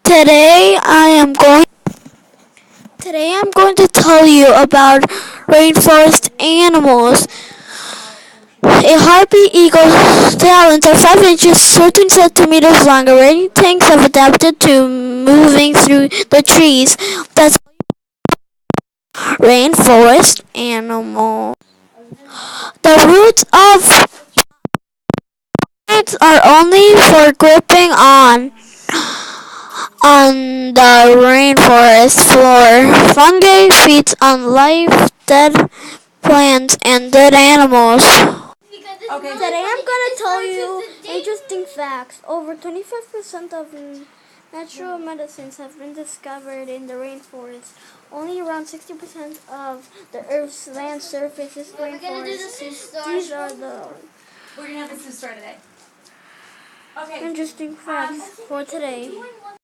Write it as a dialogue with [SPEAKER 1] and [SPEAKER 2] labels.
[SPEAKER 1] Today I am going Today I'm going to tell you about rainforest animals. A harpy eagle's talons are 5 inches 13 centimeters long. Orangutans have adapted to moving through the trees. That's rainforest animal. The roots of plants are only for gripping on the rainforest floor. Fungi feeds on live, dead plants, and dead animals. Today I'm going to tell you interesting facts. Over 25% of natural medicines have been discovered in the rainforest. Only around 60% of the Earth's land surface is rainforest. These are the
[SPEAKER 2] We're going to have this in store today. Okay.
[SPEAKER 1] interesting facts for today.